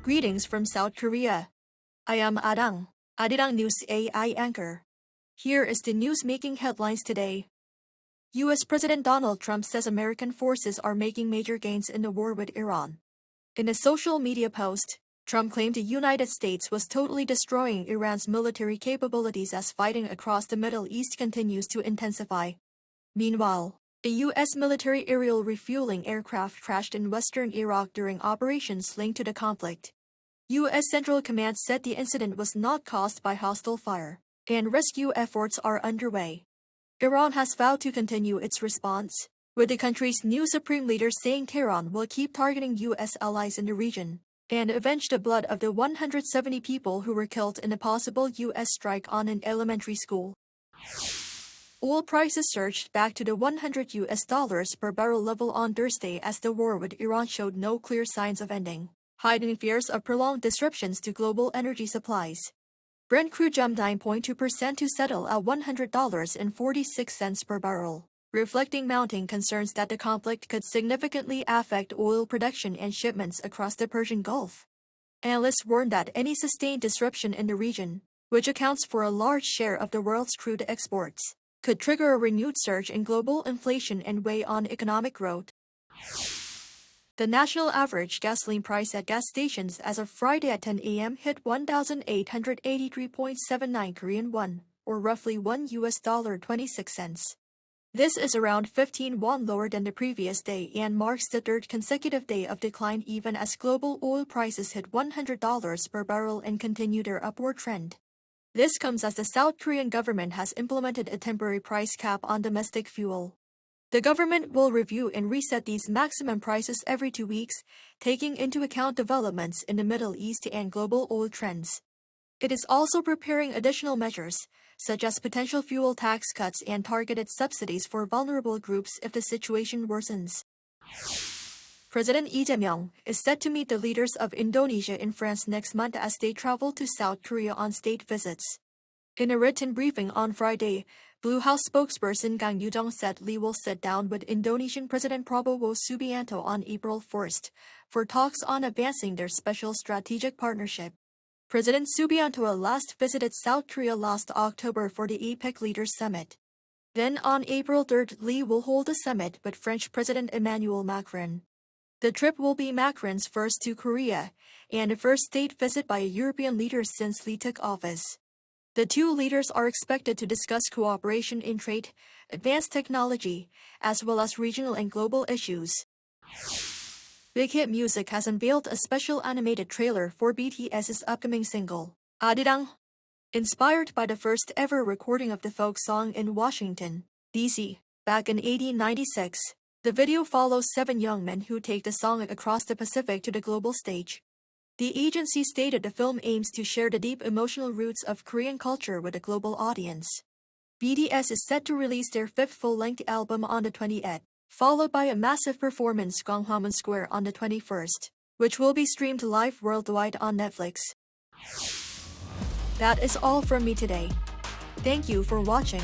Greetings from South Korea. I am Arirang News AI anchor. Here is the news making headlines today. U.S. President Donald Trump says American forces are making major gains in the war with Iran. In a social media post, Trump claimed the United States was totally destroying Iran's military capabilities as fighting across the Middle East continues to intensify. Meanwhile, a U.S. military aerial refueling aircraft crashed in western Iraq during operations linked to the conflict. U.S. Central Command said the incident was not caused by hostile fire, and rescue efforts are underway. Iran has vowed to continue its response, with the country's new supreme leader saying Tehran will keep targeting U.S. allies in the region and avenge the blood of the 170 people who were killed in a possible U.S. strike on an elementary school. Oil prices surged back to the $100 per barrel level on Thursday as the war with Iran showed no clear signs of ending, heightening fears of prolonged disruptions to global energy supplies. Brent crude jumped 9.2% to settle at $100.46 per barrel, reflecting mounting concerns that the conflict could significantly affect oil production and shipments across the Persian Gulf. Analysts warned that any sustained disruption in the region, which accounts for a large share of the world's crude exports, could trigger a renewed surge in global inflation and weigh on economic growth. The national average gasoline price at gas stations as of Friday at 10 a.m. hit 1,883.79 Korean won, or roughly $1.26. This is around 15 won lower than the previous day and marks the third consecutive day of decline even as global oil prices hit $100 per barrel and continue their upward trend. This comes as the South Korean government has implemented a temporary price cap on domestic fuel. The government will review and reset these maximum prices every 2 weeks, taking into account developments in the Middle East and global oil trends. It is also preparing additional measures, such as potential fuel tax cuts and targeted subsidies for vulnerable groups if the situation worsens. President Lee Jae-myung is set to meet the leaders of Indonesia in France next month as they travel to South Korea on state visits. In a written briefing on Friday, Blue House spokesperson Kang Yoo-jong said Lee will sit down with Indonesian President Prabowo Subianto on April 1st for talks on advancing their special strategic partnership. President Subianto last visited South Korea last October for the APEC Leaders Summit. Then on April 3rd, Lee will hold a summit with French President Emmanuel Macron. The trip will be Macron's first to Korea, and the first state visit by a European leader since Lee took office. The two leaders are expected to discuss cooperation in trade, advanced technology, as well as regional and global issues. Big Hit Music has unveiled a special animated trailer for BTS's upcoming single, Arirang. Inspired by the first ever recording of the folk song in Washington, D.C., back in 1896. The video follows 7 young men who take the song across the Pacific to the global stage. The agency stated the film aims to share the deep emotional roots of Korean culture with a global audience. BTS is set to release their 5th full-length album on the 20th, followed by a massive performance Gwanghwamun Square on the 21st, which will be streamed live worldwide on Netflix. That is all from me today. Thank you for watching.